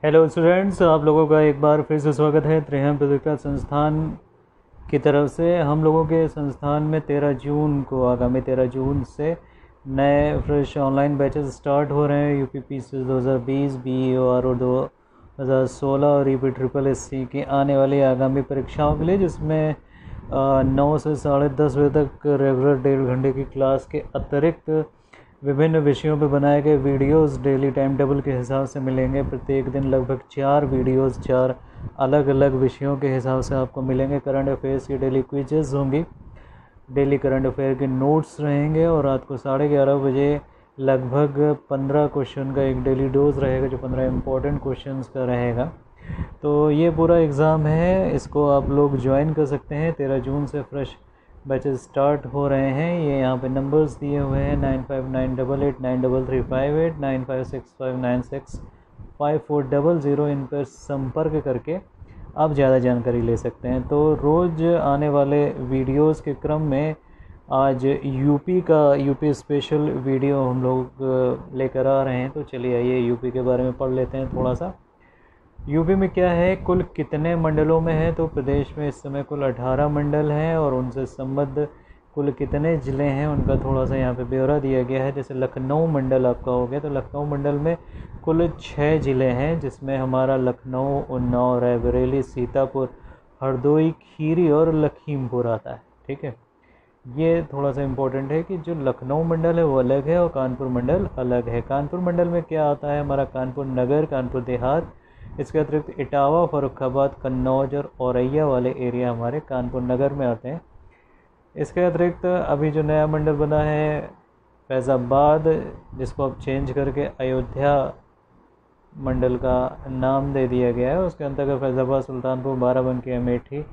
Hello students, आप लोगों का एक बार फिर से स्वागत है त्रिहम प्रतियोगिता संस्थान की तरफ से। हम लोगों के संस्थान में 13 जून को, आगामी 13 जून से नए फ्रेश ऑनलाइन बैचेस स्टार्ट हो रहे हैं। यूपीपीसी 2020, BEOR 2016 और EPSSC की आने वाली आगामी परीक्षाओं के लिए, जिसमें 9 से 10:30 बजे तक रेगुलर 1.5 घंटे की क्लास के अतिरिक्त विभिन्न विषयों पर बनाए गए वीडियोस डेली टाइम टेबल के हिसाब से मिलेंगे। प्रत्येक दिन लगभग 4 वीडियोस 4 अलग अलग विषयों के हिसाब से आपको मिलेंगे। करंट अफेयर्स की डेली क्विजेस होंगी, डेली करंट अफेयर के नोट्स रहेंगे और रात को 11:30 बजे लगभग 15 क्वेश्चन का एक डेली डोज रहेगा, जो 15 इम्पोर्टेंट क्वेश्चंस का रहेगा। तो ये पूरा एग्ज़ाम है, इसको आप लोग ज्वाइन कर सकते हैं। 13 जून से फ्रेश बैचेस स्टार्ट हो रहे हैं। ये यहाँ पे नंबर्स दिए हुए हैं 9598893358, 9565965400। इन पर संपर्क करके आप ज़्यादा जानकारी ले सकते हैं। तो रोज़ आने वाले वीडियोस के क्रम में आज यूपी स्पेशल वीडियो हम लोग लेकर आ रहे हैं। तो चलिए आइए यूपी के बारे में पढ़ लेते हैं थोड़ा सा। यूपी में क्या है, कुल कितने मंडलों में है? तो प्रदेश में इस समय कुल 18 मंडल हैं और उनसे संबद्ध कुल कितने ज़िले हैं उनका थोड़ा सा यहाँ पे ब्यौरा दिया गया है। जैसे लखनऊ मंडल आपका हो गया, तो लखनऊ मंडल में कुल 6 ज़िले हैं, जिसमें हमारा लखनऊ, उन्नाव, रायबरेली, सीतापुर, हरदोई, खीरी और लखीमपुर आता है। ठीक है, ये थोड़ा सा इम्पोर्टेंट है कि जो लखनऊ मंडल है वो अलग है और कानपुर मंडल अलग है। कानपुर मंडल में क्या आता है? हमारा कानपुर नगर, कानपुर देहात, इसके अतिरिक्त इटावा, फर्रुखाबाद, कन्नौज और औरैया वाले एरिया हमारे कानपुर नगर में आते हैं। इसके अतिरिक्त अभी जो नया मंडल बना है फैज़ाबाद, जिसको अब चेंज करके अयोध्या मंडल का नाम दे दिया गया है, उसके अंतर्गत फैज़ाबाद, सुल्तानपुर, बाराबंकी, अमेठी,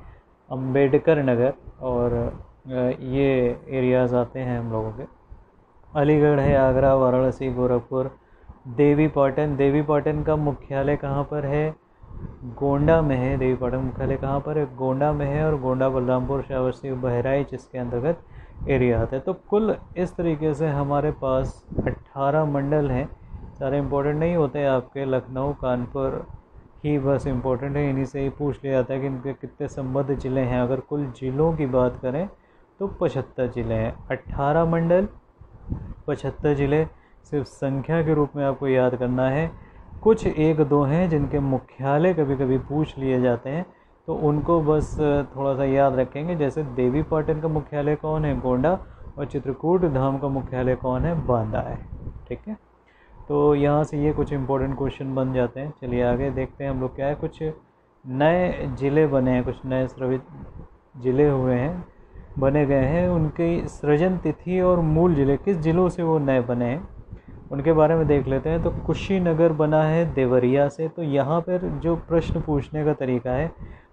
अम्बेडकर नगर और ये एरियाज़ आते हैं हम लोगों के। अलीगढ़ है, आगरा, वाराणसी, गोरखपुर, देवीपाटन का मुख्यालय कहाँ पर है? गोंडा में है। देवीपाटन मुख्यालय कहाँ पर है? गोंडा में है। और गोंडा, बलरामपुर, श्रावस्ती, बहराइच इसके अंतर्गत एरिया आता है। तो कुल इस तरीके से हमारे पास 18 मंडल हैं। सारे इम्पोर्टेंट नहीं होते आपके, लखनऊ, कानपुर ही बस इम्पोर्टेंट है। इन्हीं से ही पूछ लिया जाता है कि इनके कितने संबद्ध ज़िले हैं। अगर कुल ज़िलों की बात करें तो 75 ज़िले हैं। 18 मंडल, 75 ज़िले, सिर्फ संख्या के रूप में आपको याद करना है। कुछ 1-2 हैं जिनके मुख्यालय कभी कभी पूछ लिए जाते हैं, तो उनको बस थोड़ा सा याद रखेंगे। जैसे देवीपाटन का मुख्यालय कौन है? गोंडा। और चित्रकूट धाम का मुख्यालय कौन है? बांदा है। ठीक है, तो यहाँ से ये कुछ इम्पोर्टेंट क्वेश्चन बन जाते हैं। चलिए आगे देखते हैं हम लोग क्या है। कुछ नए ज़िले बने हैं, कुछ नए स्रवित ज़िले हुए हैं, बने गए हैं। उनकी सृजन तिथि और मूल ज़िले, किस ज़िलों से वो नए बने हैं, उनके बारे में देख लेते हैं। तो कुशीनगर बना है देवरिया से। तो यहाँ पर जो प्रश्न पूछने का तरीका है,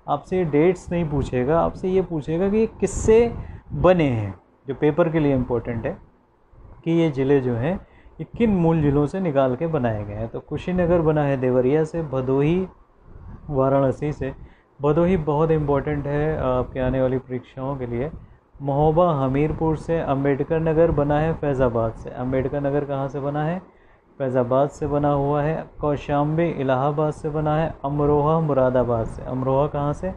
आपसे डेट्स नहीं पूछेगा, आपसे ये पूछेगा कि ये किससे बने हैं। जो पेपर के लिए इम्पोर्टेंट है कि ये ज़िले जो हैं ये किन मूल ज़िलों से निकाल के बनाए गए हैं। तो कुशीनगर बना है देवरिया से। भदोही वाराणसी से। भदोही बहुत इम्पोर्टेंट है आपके आने वाली परीक्षाओं के लिए। महोबा हमीरपुर से। अम्बेडकर नगर बना है फैज़ाबाद से। अम्बेडकर नगर कहाँ से बना है? फैज़ाबाद से बना हुआ है। कौशाम्बी इलाहाबाद से बना है। अमरोहा मुरादाबाद से। अमरोहा कहाँ से?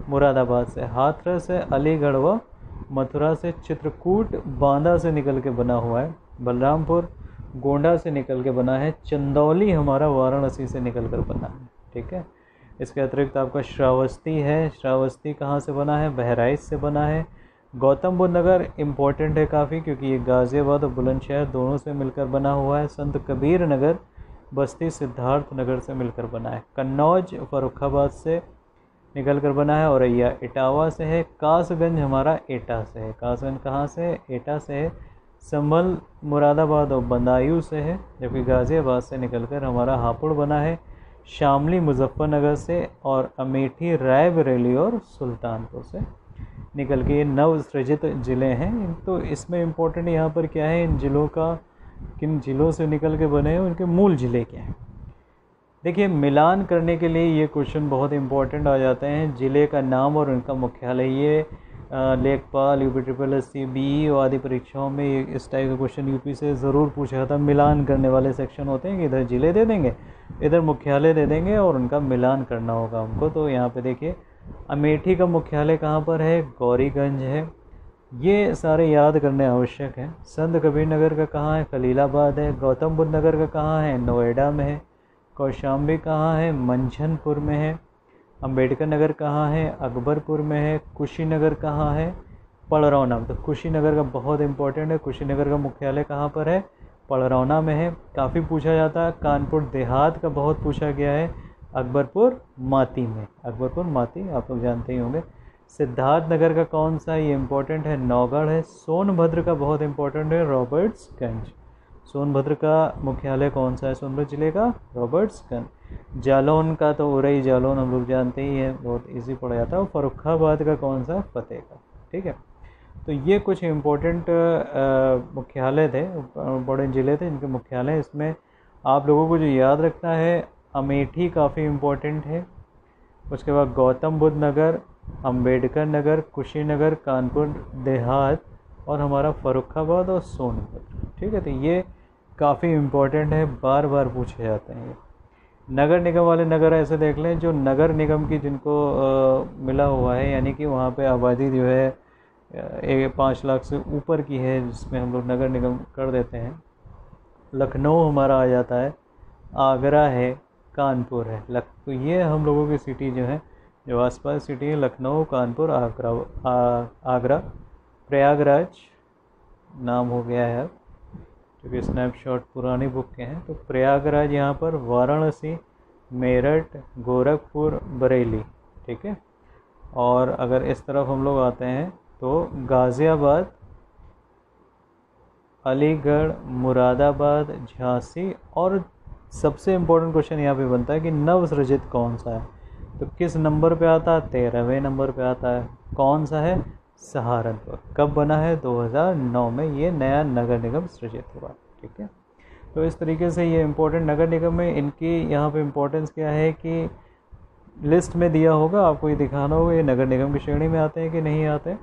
मुरादाबाद से। हाथरस है अलीगढ़ व मथुरा से। चित्रकूट बांदा से निकल के बना हुआ है। बलरामपुर गोंडा से निकल के बना है। चंदौली हमारा वाराणसी से निकल कर बना है। ठीक है, इसके अतिरिक्त आपका श्रावस्ती है। श्रावस्ती कहाँ से बना है? बहराइच से बना है। गौतम बुद्ध नगर इम्पोर्टेंट है काफ़ी, क्योंकि ये गाज़ियाबाद और बुलंदशहर दोनों से मिलकर बना हुआ है। संत कबीर नगर बस्ती सिद्धार्थ नगर से मिलकर बना है। कन्नौज फर्रुखाबाद से निकल कर बना है। औरैया इटावा से है। कासगंज हमारा एटा से है। कासगंज कहाँ से है? एटा से है। संभल मुरादाबाद और बदायूं से है, जबकि गाज़ियाबाद से निकलकर हमारा हापुड़ बना है। शामली मुजफ्फरनगर से। और अमेठी रायबरेली और सुल्तानपुर से निकल के ये नव सृजित ज़िले हैं। तो इसमें इम्पोर्टेंट यहाँ पर क्या है, इन ज़िलों का किन ज़िलों से निकल के बने हैं, उनके मूल ज़िले क्या हैं। देखिए, मिलान करने के लिए ये क्वेश्चन बहुत इम्पोर्टेंट आ जाते हैं। ज़िले का नाम और उनका मुख्यालय, ये लेखपाल, यूपी ट्रिपल एससी, बीईओ आदि परीक्षाओं में इस टाइप का क्वेश्चन यूपी से ज़रूर पूछा जाता है। मिलान करने वाले सेक्शन होते हैं कि इधर जिले दे देंगे, इधर मुख्यालय दे देंगे और उनका मिलान करना होगा हमको। तो यहाँ पे देखिए अमेठी का मुख्यालय कहाँ पर है, गौरीगंज है। ये सारे याद करने आवश्यक हैं। संत कबीर नगर का कहाँ है, खलीलाबाद है। गौतम बुद्ध नगर का कहाँ है, नोएडा में है। कौशाम्बी कहाँ है, मंझनपुर में है। अंबेडकर नगर कहाँ है, अकबरपुर में है। कुशीनगर कहाँ है, पड़रौना। तो कुशीनगर का बहुत इंपॉर्टेंट है। कुशीनगर का मुख्यालय कहाँ पर है, पड़रौना में है। काफ़ी पूछा जाता है। कानपुर देहात का बहुत पूछा गया है, अकबरपुर माती में। अकबरपुर माती आप लोग जानते ही होंगे। सिद्धार्थ नगर का कौन सा, ये इंपॉर्टेंट है, नौगढ़ है। सोनभद्र का बहुत इंपॉर्टेंट है, रॉबर्ट्सगंज। सोनभद्र का मुख्यालय कौन सा है, सोनभद्र जिले का रॉबर्ट्सगंज। जालौन का तो उरई जालौन हम लोग जानते ही हैं, बहुत इजी पड़ा जाता है। फर्रुखाबाद का कौन सा, फतेहगढ़। ठीक है, तो ये कुछ इम्पोर्टेंट मुख्यालय थे, बड़े ज़िले थे जिनके मुख्यालय। इसमें आप लोगों को जो याद रखना है, अमेठी काफ़ी इम्पोर्टेंट है। उसके बाद गौतम बुद्ध नगर, अंबेडकर नगर, कुशीनगर, कानपुर देहात और हमारा फर्रुखाबाद और सोनभद्र। ठीक है, तो ये काफ़ी इम्पोर्टेंट है, बार बार पूछे जाते हैं। नगर निगम वाले नगर ऐसे देख लें जो नगर निगम की जिनको मिला हुआ है, यानी कि वहाँ पे आबादी जो है 5 लाख से ऊपर की है, जिसमें हम लोग नगर निगम कर देते हैं। लखनऊ हमारा आ जाता है, आगरा है, कानपुर है। तो ये हम लोगों की सिटी जो है, जो आसपास सिटी है, लखनऊ, कानपुर, आगरा, प्रयागराज नाम हो गया है अब, क्योंकि स्नैपशॉट पुरानी बुक के हैं। तो प्रयागराज यहाँ पर, वाराणसी, मेरठ, गोरखपुर, बरेली। ठीक है, और अगर इस तरफ हम लोग आते हैं तो गाज़ियाबाद, अलीगढ़, मुरादाबाद, झांसी। और सबसे इम्पोर्टेंट क्वेश्चन यहाँ पे बनता है कि नवसृजित कौन सा है, तो किस नंबर पे आता है, 13वें नंबर पे आता है। कौन सा है, सहारनपुर। कब बना है, 2009 में ये नया नगर निगम सृजित हुआ। ठीक है, तो इस तरीके से ये इम्पोर्टेंट नगर निगम में इनकी यहाँ पे इम्पोर्टेंस क्या है कि लिस्ट में दिया होगा, आपको ये दिखाना होगा ये नगर निगम की श्रेणी में आते हैं कि नहीं आते।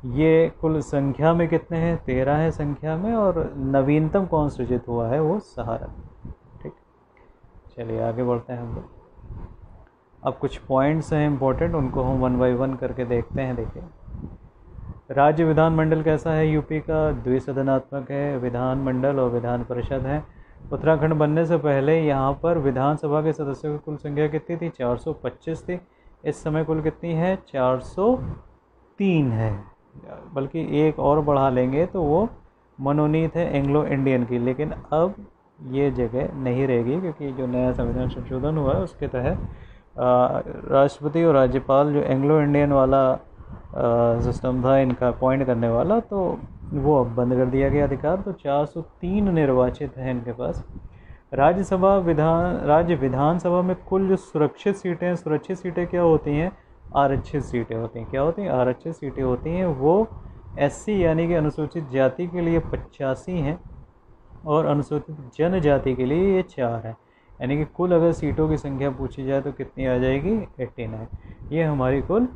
ये कुल संख्या में कितने हैं, 13 है संख्या में, और नवीनतम कौन सृजित हुआ है, वो सहारनपुर। ठीक, चलिए आगे बढ़ते हैं हम लोग। अब कुछ पॉइंट्स हैं इम्पोर्टेंट, उनको हम 1 बाय 1 करके देखते हैं। देखिए, राज्य विधानमंडल कैसा है यूपी का, द्विसदनात्मक है। विधानमंडल और विधान परिषद है। उत्तराखंड बनने से पहले यहाँ पर विधानसभा के सदस्यों की कुल संख्या कितनी थी, 425 थी। इस समय कुल कितनी है, 403 है। बल्कि एक और बढ़ा लेंगे तो वो मनोनीत है एंग्लो इंडियन की, लेकिन अब ये जगह नहीं रहेगी, क्योंकि जो नया संविधान संशोधन हुआ है उसके तहत राष्ट्रपति और राज्यपाल जो एंग्लो इंडियन वाला सिस्टम था इनका अपॉइंट करने वाला, तो वो अब बंद कर दिया गया अधिकार। तो 403 निर्वाचित हैं इनके पास। राज्य विधानसभा में कुल जो सुरक्षित सीटें हैं, सुरक्षित सीटें क्या होती हैं, आरक्षित सीटें होती हैं। क्या होती हैं, आरक्षित सीटें होती हैं। वो एससी यानी कि अनुसूचित जाति के लिए 85 हैं और अनुसूचित जनजाति के लिए ये 4 है। यानी कि कुल अगर सीटों की संख्या पूछी जाए तो कितनी आ जाएगी, 89। ये हमारी कुल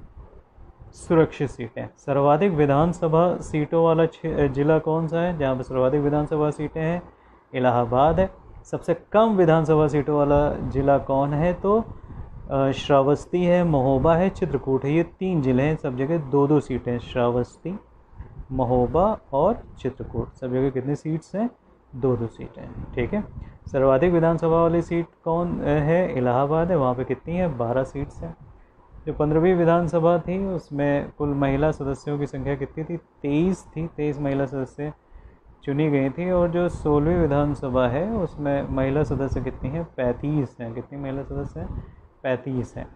सुरक्षित सीटें। सर्वाधिक विधानसभा सीटों वाला जिला कौन सा है, जहाँ पर सर्वाधिक विधानसभा सीटें हैं, इलाहाबाद है। सबसे कम विधानसभा सीटों वाला जिला कौन है, तो श्रावस्ती है, महोबा है, चित्रकूट है। ये 3 जिले हैं, सब जगह 2-2 सीटें, श्रावस्ती, महोबा और चित्रकूट। सब जगह कितनी सीट्स हैं, 2-2 सीटें। ठीक है, सर्वाधिक विधानसभा वाली सीट कौन है, इलाहाबाद है। वहाँ पे कितनी है, 12 सीट्स हैं। जो 15वीं विधानसभा थी उसमें कुल महिला सदस्यों की संख्या कितनी थी, 23 थी। 23 महिला सदस्य चुनी गई थी। और जो 16वीं विधानसभा है उसमें महिला सदस्य कितनी हैं, 35 हैं। कितनी महिला सदस्य हैं, 35 हैं।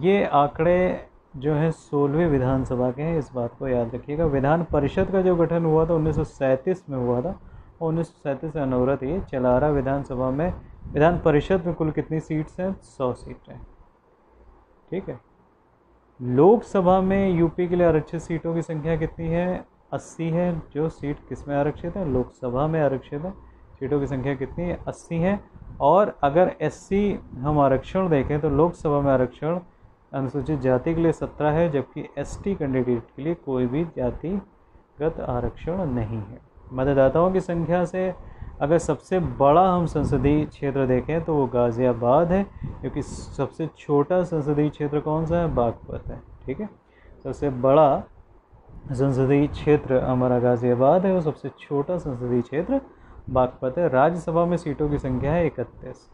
ये आंकड़े जो हैं 16वीं विधानसभा के हैं, इस बात को याद रखिएगा। विधान परिषद का जो गठन हुआ था 1937 में हुआ था, और 1937 से अनवरत ये चला रहा। विधानसभा में, विधान परिषद में कुल कितनी सीट्स हैं, 100 सीटें। ठीक है, लोकसभा में यूपी के लिए आरक्षित सीटों की संख्या कितनी है, 80 है। जो सीट किस में आरक्षित है, लोकसभा में आरक्षित है। सीटों की संख्या कितनी है, 80 है। और अगर एससी हम आरक्षण देखें तो लोकसभा में आरक्षण अनुसूचित जाति के लिए 17 है, जबकि एसटी कैंडिडेट के लिए कोई भी जातिगत आरक्षण नहीं है। मतदाताओं की संख्या से अगर सबसे बड़ा हम संसदीय क्षेत्र देखें तो वो गाज़ियाबाद है, क्योंकि सबसे छोटा संसदीय क्षेत्र कौन सा है, बागपत है। ठीक है, सबसे बड़ा संसदीय क्षेत्र हमारा गाज़ियाबाद है और सबसे छोटा संसदीय क्षेत्र बागपत है। राज्यसभा में सीटों की संख्या है 31।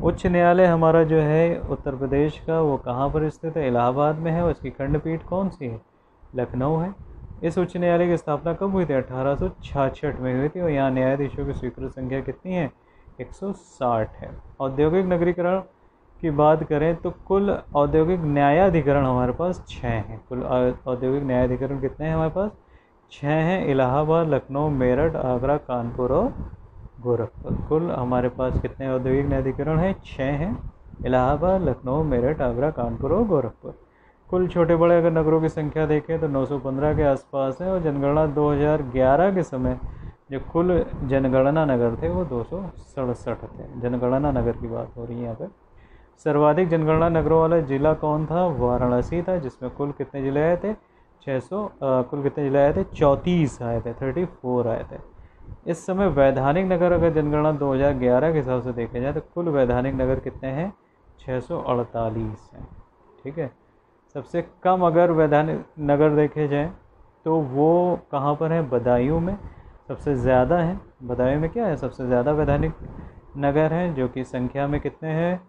उच्च न्यायालय हमारा जो है उत्तर प्रदेश का, वो कहाँ पर स्थित है, इलाहाबाद में है। और इसकी खंडपीठ कौन सी है, लखनऊ है। इस उच्च न्यायालय की स्थापना कब हुई थी, 1866 में हुई थी। और यहाँ न्यायाधीशों की स्वीकृत संख्या कितनी है, 160 है। औद्योगिक नगरीकरण की बात करें तो कुल औद्योगिक न्यायाधिकरण हमारे पास 6 हैं। कुल औद्योगिक न्यायाधिकरण कितने हैं हमारे पास, 6 हैं। इलाहाबाद, लखनऊ, मेरठ, आगरा, कानपुर और गोरखपुर। कुल हमारे पास कितने औद्योगिक न्यायाधिकरण हैं, 6 हैं। इलाहाबाद, लखनऊ, मेरठ, आगरा, कानपुर और गोरखपुर। कुल छोटे बड़े अगर नगरों की संख्या देखें तो 915 के आसपास है। और जनगणना 2011 के समय जो कुल जनगणना नगर थे वो 267 थे। जनगणना नगर की बात हो रही है यहाँ पे। सर्वाधिक जनगणना नगरों वाला जिला कौन था, वाराणसी था, जिसमें कुल कितने जिले आए थे, 600 कुल कितने जिले आए थे, 34 आए थे, 34 आए थे। इस समय वैधानिक नगर अगर जनगणना 2011 के हिसाब से देखे जाए तो कुल वैधानिक नगर कितने हैं, 648 हैं। ठीक है, सबसे कम अगर वैधानिक नगर देखे जाए तो वो कहाँ पर है, बदायूं में। सबसे ज़्यादा है बदायूं में, क्या है, सबसे ज़्यादा वैधानिक नगर हैं, जो कि संख्या में कितने हैं,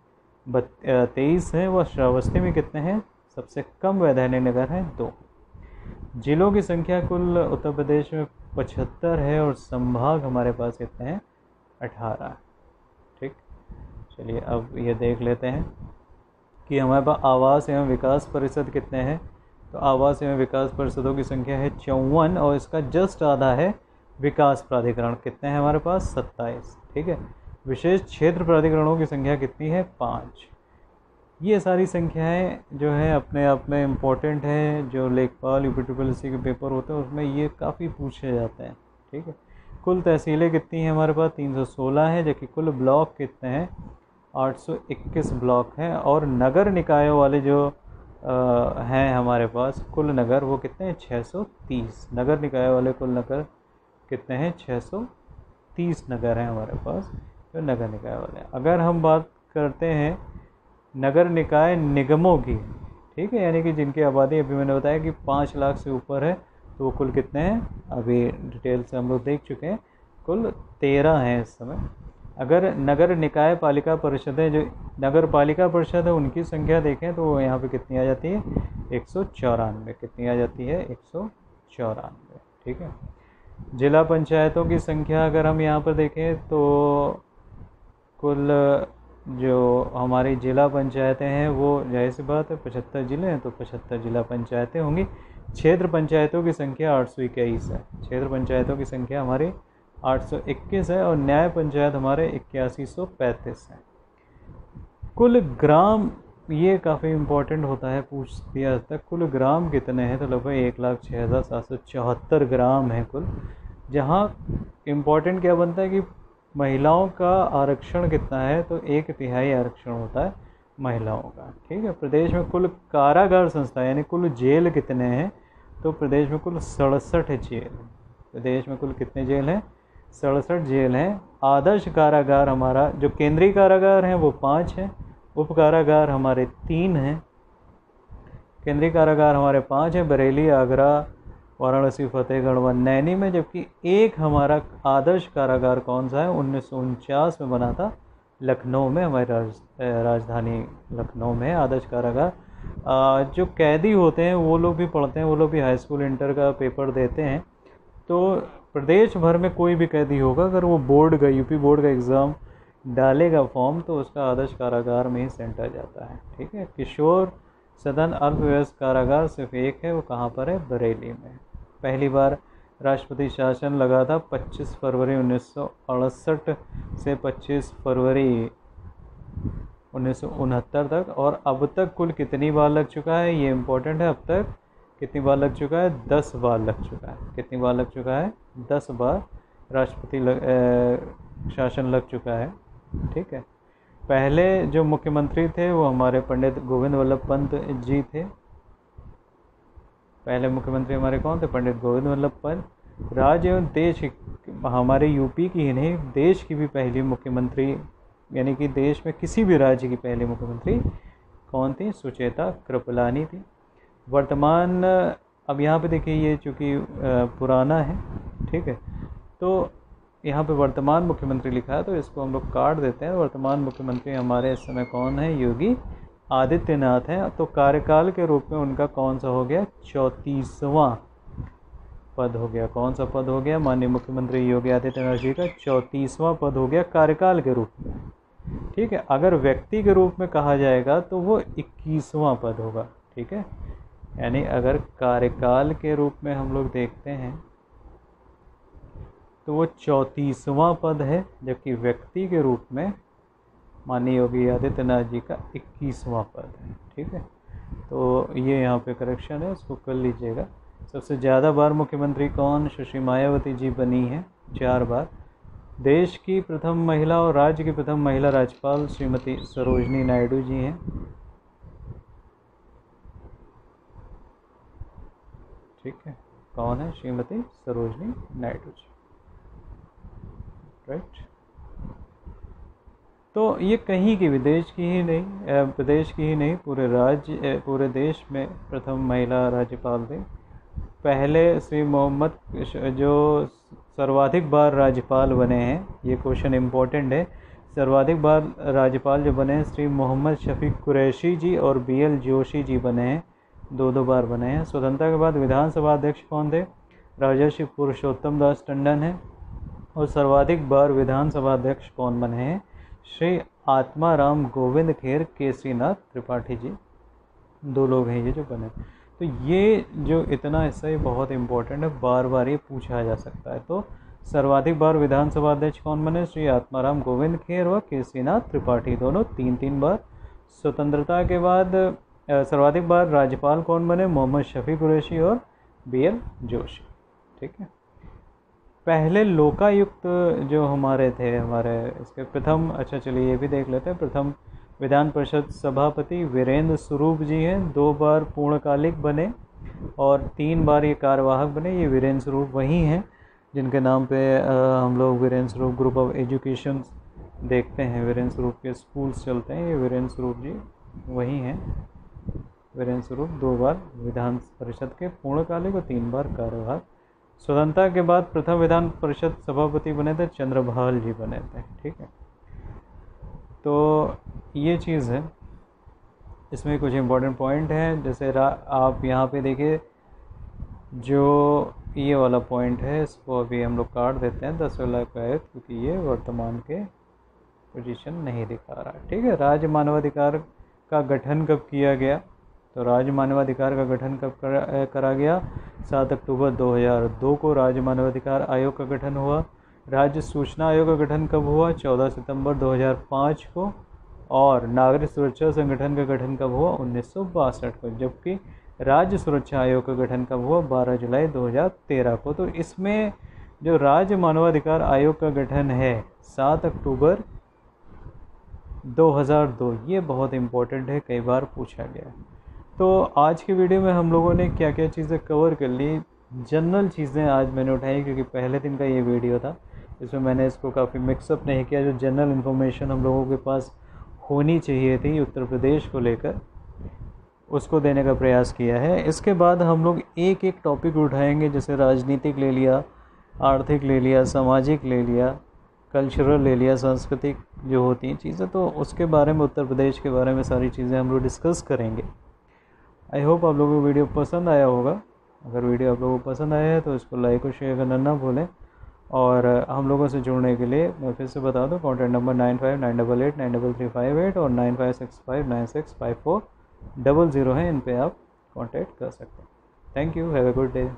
23 हैं। व श्रावस्ती में कितने हैं, सबसे कम वैधानिक नगर हैं 2। जिलों की संख्या कुल उत्तर प्रदेश में 75 है और संभाग हमारे पास कितने हैं, 18। ठीक, चलिए अब ये देख लेते हैं कि हमारे पास आवास एवं विकास परिषद कितने हैं। तो आवास एवं विकास परिषदों की संख्या है 54 और इसका जस्ट आधा है विकास प्राधिकरण। कितने हैं हमारे पास, 27। ठीक है, विशेष क्षेत्र प्राधिकरणों की संख्या कितनी है, 5। ये सारी संख्याएं जो है अपने आप में इम्पोर्टेंट है। जो लेखपाल UPSSC के पेपर होते हैं उसमें ये काफ़ी पूछे जाते हैं। ठीक है, कुल तहसीलें कितनी हैं हमारे पास, 316 है, जबकि कुल ब्लॉक कितने हैं, 821 ब्लॉक हैं। और नगर निकायों वाले जो हैं हमारे पास कुल नगर, वो कितने हैं, 630। नगर निकाय वाले कुल नगर कितने हैं, 630 नगर हैं हमारे पास जो नगर निकाय वाले हैं। अगर हम बात करते हैं नगर निकाय निगमों की, ठीक है, यानी कि जिनकी आबादी अभी मैंने बताया कि 5 लाख से ऊपर है, तो वो कुल कितने हैं, अभी डिटेल से हम लोग देख चुके हैं, कुल 13 हैं इस समय। अगर नगर निकाय पालिका परिषदें, जो नगर पालिका परिषद है, उनकी संख्या देखें तो यहाँ पे कितनी आ जाती है, 194। कितनी आ जाती है, 194। ठीक है, जिला पंचायतों की संख्या अगर हम यहाँ पर देखें तो कुल जो हमारी जिला पंचायतें हैं वो जाहिर सी बात है 75 ज़िले हैं तो 75 जिला पंचायतें होंगी। क्षेत्र पंचायतों की संख्या 821 है। क्षेत्र पंचायतों की संख्या हमारी 821 है और न्याय पंचायत हमारे 8135 हैं। कुल ग्राम, ये काफ़ी इम्पोर्टेंट होता है, पूछ दिया जाता है कुल ग्राम कितने हैं, तो लगभग 1,06,774 ग्राम हैं कुल। जहाँ इम्पोर्टेंट क्या बनता है कि महिलाओं का आरक्षण कितना है, तो 1/3 आरक्षण होता है महिलाओं का। ठीक है, प्रदेश में कुल कारागार संस्था यानी कुल जेल कितने हैं, तो प्रदेश में कुल 67 जेल। प्रदेश में कुल कितने जेल हैं, 67 जेल हैं। आदर्श कारागार हमारा जो केंद्रीय कारागार हैं वो 5 हैं, उप कारागार हमारे 3 हैं। केंद्रीय कारागार हमारे 5 हैं, बरेली, आगरा, वाराणसी, फतेहगढ़ व नैनी में। जबकि एक हमारा आदर्श कारागार कौन सा है, 1949 में बना था, लखनऊ में, हमारी राजधानी लखनऊ में आदर्श कारागार। जो कैदी होते हैं वो लोग भी पढ़ते हैं, वो लोग भी हाई स्कूल इंटर का पेपर देते हैं। तो प्रदेश भर में कोई भी कैदी होगा, अगर वो बोर्ड का, यूपी बोर्ड का एग्ज़ाम डालेगा फॉर्म, तो उसका आदर्श कारागार में ही सेंटर जाता है। ठीक है, किशोर सदन अल्पव्यवस्थ कारागार सिर्फ एक है, वो कहाँ पर है, बरेली में। पहली बार राष्ट्रपति शासन लगा था 25 फरवरी 1968 से 25 फरवरी 1969 तक। और अब तक कुल कितनी बार लग चुका है, ये इम्पोर्टेंट है, अब तक कितनी बार लग चुका है, 10 बार लग चुका है। कितनी बार लग चुका है, 10 बार राष्ट्रपति शासन लग चुका है। ठीक है, पहले जो मुख्यमंत्री थे वो हमारे पंडित गोविंद वल्लभ पंत जी थे। पहले मुख्यमंत्री हमारे कौन थे? पंडित गोविंद वल्लभ पंत। राज्य एवं देश, हमारे यूपी की ही नहीं देश की भी पहली मुख्यमंत्री, यानी कि देश में किसी भी राज्य की पहली मुख्यमंत्री कौन थी? सुचेता कृपलानी थी। वर्तमान, अब यहाँ पे देखिए ये चूँकि पुराना है, ठीक है, तो यहाँ पे वर्तमान मुख्यमंत्री लिखा है तो इसको हम लोग काट देते हैं। वर्तमान मुख्यमंत्री हमारे इस समय कौन है? योगी आदित्यनाथ हैं। तो कार्यकाल के रूप में उनका कौन सा हो गया? 34वां पद हो गया। कौन सा पद हो गया? माननीय मुख्यमंत्री योगी आदित्यनाथ जी का 34वां पद हो गया कार्यकाल के रूप में, ठीक है। अगर व्यक्ति के रूप में कहा जाएगा तो वो 21वां पद होगा, ठीक है। यानी अगर कार्यकाल के रूप में हम लोग देखते हैं तो वो 34वां पद है, जबकि व्यक्ति के रूप में माननीय योगी आदित्यनाथ जी का 21वां पद है, ठीक है। तो ये यहाँ पे करेक्शन है, उसको कर लीजिएगा। सबसे ज़्यादा बार मुख्यमंत्री कौन? सुश्री मायावती जी बनी हैं 4 बार। देश की प्रथम महिला और राज्य की प्रथम महिला राज्यपाल श्रीमती सरोजनी नायडू जी हैं, ठीक है। कौन है? श्रीमती सरोजनी नायडू जी, राइट। तो ये कहीं की भी, देश की ही नहीं, प्रदेश की ही नहीं, पूरे राज्य, पूरे देश में प्रथम महिला राज्यपाल थे। पहले श्री मोहम्मद जो सर्वाधिक बार राज्यपाल बने हैं, ये क्वेश्चन इम्पोर्टेंट है, सर्वाधिक बार राज्यपाल जो बने हैं श्री मोहम्मद शफीक कुरैशी जी और BL जोशी जी बने हैं, 2 बार बने हैं। स्वतंत्रता के बाद विधानसभा अध्यक्ष कौन थे? राजर्षि पुरुषोत्तम दास टंडन है। और सर्वाधिक बार विधानसभा अध्यक्ष कौन बने हैं? श्री आत्माराम गोविंद खेर केसरीनाथ त्रिपाठी जी, 2 लोग हैं ये जो बने। तो ये जो इतना हिस्सा ये बहुत इंपॉर्टेंट है, बार बार ये पूछा जा सकता है। तो सर्वाधिक बार विधानसभा अध्यक्ष कौन बने? श्री आत्माराम गोविंद खेर व केसरीनाथ त्रिपाठी, दोनों 3-3 बार। स्वतंत्रता के बाद सर्वाधिक बार राज्यपाल कौन बने? मोहम्मद शफी कुरैशी और BL जोशी, ठीक है। पहले लोकायुक्त जो हमारे थे, हमारे इसके प्रथम, अच्छा चलिए ये भी देख लेते हैं। प्रथम विधान परिषद सभापति वीरेंद्र स्वरूप जी हैं, 2 बार पूर्णकालिक बने और 3 बार ये कार्यवाहक बने। ये वीरेंद्र स्वरूप वही हैं जिनके नाम पे हम लोग वीरेंद्र स्वरूप ग्रुप ऑफ एजुकेशन देखते हैं, वीरेंद्र स्वरूप के स्कूल्स चलते हैं। ये वीरेंद्र स्वरूप जी वही हैं। वीरेंद्र स्वरूप 2 बार विधान परिषद के पूर्णकालिक और 3 बार कार्यवाहक। स्वतंत्रता के बाद प्रथम विधान परिषद सभापति बने थे चंद्रभाल जी बने थे, ठीक है। तो ये चीज़ है, इसमें कुछ इम्पोर्टेंट पॉइंट हैं। जैसे आप यहाँ पे देखिए, जो ये वाला पॉइंट है इसको अभी हम लोग काट देते हैं 10 वाला का, क्योंकि ये वर्तमान के पोजीशन नहीं दिखा रहा, ठीक है। राज्य मानवाधिकार का गठन कब किया गया? तो राज्य मानवाधिकार का गठन कब करा गया? 7 अक्टूबर 2002 को राज्य मानवाधिकार आयोग का गठन हुआ। राज्य सूचना आयोग का गठन कब हुआ? 14 सितंबर 2005 को। और नागरिक सुरक्षा संगठन का गठन कब हुआ? 1962 को। जबकि राज्य सुरक्षा आयोग का गठन कब हुआ? 12 जुलाई 2013 को। तो इसमें जो राज्य मानवाधिकार आयोग का गठन है 7 अक्टूबर 2002, ये बहुत इम्पोर्टेंट है, कई बार पूछा गया है। तो आज की वीडियो में हम लोगों ने क्या क्या चीज़ें कवर कर ली, जनरल चीज़ें आज मैंने उठाई, क्योंकि पहले दिन का ये वीडियो था, इसमें मैंने इसको काफ़ी मिक्सअप नहीं किया। जो जनरल इन्फॉर्मेशन हम लोगों के पास होनी चाहिए थी उत्तर प्रदेश को लेकर, उसको देने का प्रयास किया है। इसके बाद हम लोग एक एक टॉपिक उठाएंगे, जैसे राजनीतिक ले लिया, आर्थिक ले लिया, सामाजिक ले लिया, कल्चरल ले लिया, सांस्कृतिक जो होती हैं चीज़ें, तो उसके बारे में, उत्तर प्रदेश के बारे में सारी चीज़ें हम लोग डिस्कस करेंगे। आई होप आप लोगों को वीडियो पसंद आया होगा। अगर वीडियो आप लोगों को पसंद आया है तो इसको लाइक और शेयर करना ना भूलें। और हम लोगों से जुड़ने के लिए मैं फिर से बता दूं, कॉन्टैक्ट नंबर 9598893358 और 9565965400 है, इन पे आप कॉन्टैक्ट कर सकते हैं। Thank you, have a good day.